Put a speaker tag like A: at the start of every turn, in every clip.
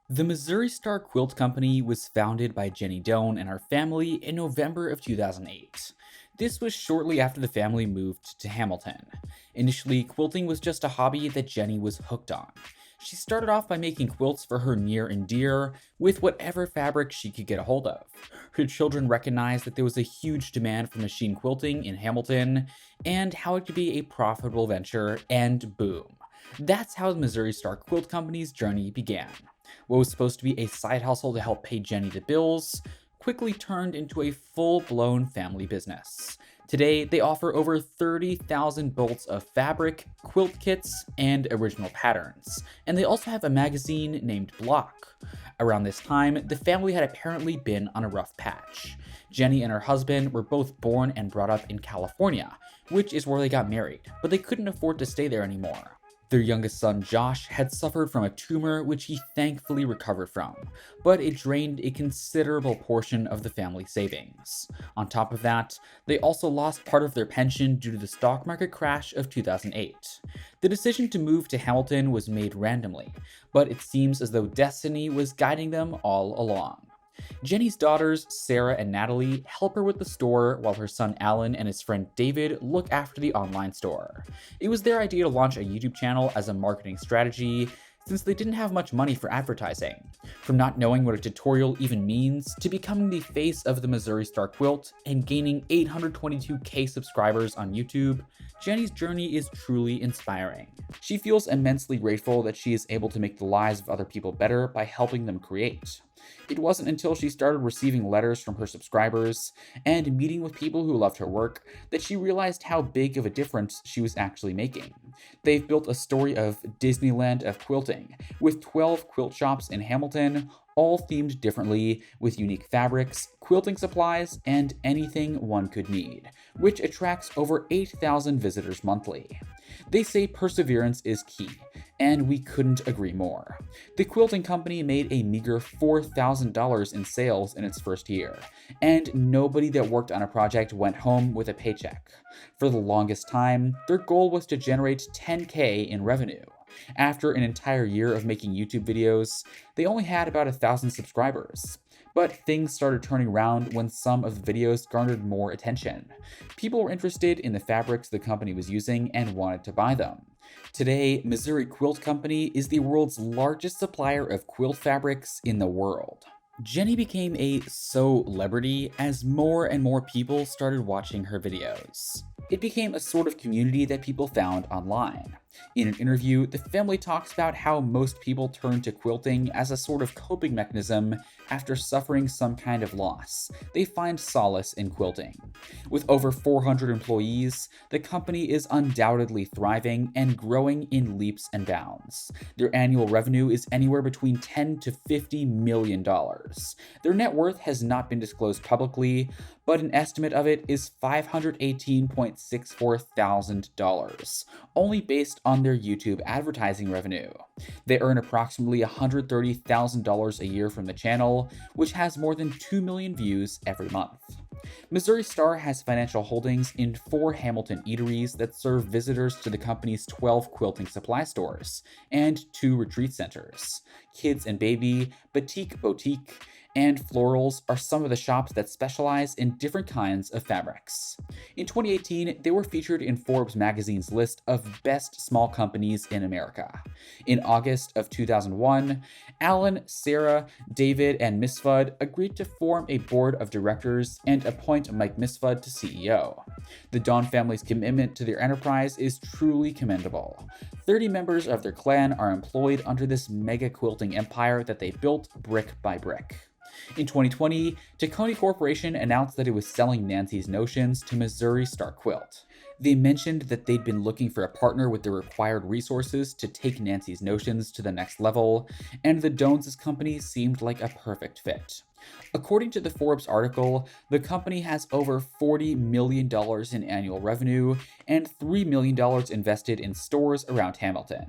A: The Missouri Star Quilt Company was founded by Jenny Doan and her family in November of 2008. This was shortly after the family moved to Hamilton. Initially, quilting was just a hobby that Jenny was hooked on. She started off by making quilts for her near and dear with whatever fabric she could get a hold of. Her children recognized that there was a huge demand for machine quilting in Hamilton and how it could be a profitable venture, and boom. That's how the Missouri Star Quilt Company's journey began. What was supposed to be a side hustle to help pay Jenny the bills quickly turned into a full blown family business. Today, they offer over 30,000 bolts of fabric, quilt kits, and original patterns, and they also have a magazine named Block. Around this time, the family had apparently been on a rough patch. Jenny and her husband were both born and brought up in California, which is where they got married, but they couldn't afford to stay there anymore. Their youngest son, Josh, had suffered from a tumor which he thankfully recovered from, but it drained a considerable portion of the family savings. On top of that, they also lost part of their pension due to the stock market crash of 2008. The decision to move to Hamilton was made randomly, but it seems as though destiny was guiding them all along. Jenny's daughters, Sarah and Natalie, help her with the store while her son Alan and his friend David look after the online store. It was their idea to launch a YouTube channel as a marketing strategy since they didn't have much money for advertising. From not knowing what a tutorial even means to becoming the face of the Missouri Star Quilt and gaining 822K subscribers on YouTube, Jenny's journey is truly inspiring. She feels immensely grateful that she is able to make the lives of other people better by helping them create. It wasn't until she started receiving letters from her subscribers and meeting with people who loved her work that she realized how big of a difference she was actually making. They've built a story of Disneyland of quilting, with 12 quilt shops in Hamilton, all themed differently with unique fabrics, quilting supplies, and anything one could need, which attracts over 8,000 visitors monthly. They say perseverance is key, and we couldn't agree more. The quilting company made a meager $4,000 in sales in its first year, and nobody that worked on a project went home with a paycheck. For the longest time, their goal was to generate 10K in revenue. After an entire year of making YouTube videos, they only had about 1,000 subscribers. But things started turning around when some of the videos garnered more attention. People were interested in the fabrics the company was using and wanted to buy them. Today, Missouri Quilt Company is the world's largest supplier of quilt fabrics in the world. Jenny became a celebrity as more and more people started watching her videos. It became a sort of community that people found online. In an interview, the family talks about how most people turn to quilting as a sort of coping mechanism after suffering some kind of loss. They find solace in quilting. With over 400 employees, the company is undoubtedly thriving and growing in leaps and bounds. Their annual revenue is anywhere between $10 to $50 million. Their net worth has not been disclosed publicly, but an estimate of it is $518.64 thousand, only based on their YouTube advertising revenue. They earn approximately $130,000 a year from the channel, which has more than 2 million views every month. Missouri Star has financial holdings in 4 Hamilton eateries that serve visitors to the company's 12 quilting supply stores and 2 retreat centers. Kids and Baby, Batik Boutique, and Florals are some of the shops that specialize in different kinds of fabrics. In 2018, they were featured in Forbes magazine's list of best small companies in America. In August of 2001, Alan, Sarah, David, and Misfud agreed to form a board of directors and appoint Mike Misfud to CEO. The Dawn family's commitment to their enterprise is truly commendable. 30 members of their clan are employed under this mega quilting empire that they built brick by brick. In 2020, Tacony Corporation announced that it was selling Nancy's Notions to Missouri Star Quilt. They mentioned that they'd been looking for a partner with the required resources to take Nancy's Notions to the next level, and the Dones' company seemed like a perfect fit. According to the Forbes article, the company has over $40 million in annual revenue and $3 million invested in stores around Hamilton.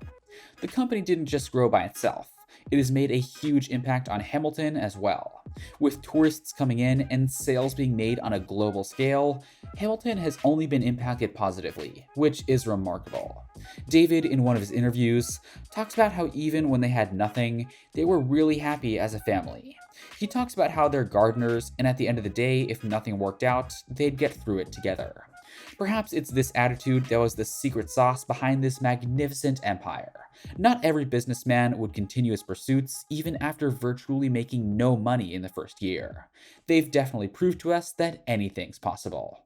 A: The company didn't just grow by itself. It has made a huge impact on Hamilton as well. With tourists coming in and sales being made on a global scale, Hamilton has only been impacted positively, which is remarkable. David, in one of his interviews, talks about how even when they had nothing, they were really happy as a family. He talks about how they're gardeners, and at the end of the day, if nothing worked out, they'd get through it together. Perhaps it's this attitude that was the secret sauce behind this magnificent empire. Not every businessman would continue his pursuits even after virtually making no money in the first year. They've definitely proved to us that anything's possible.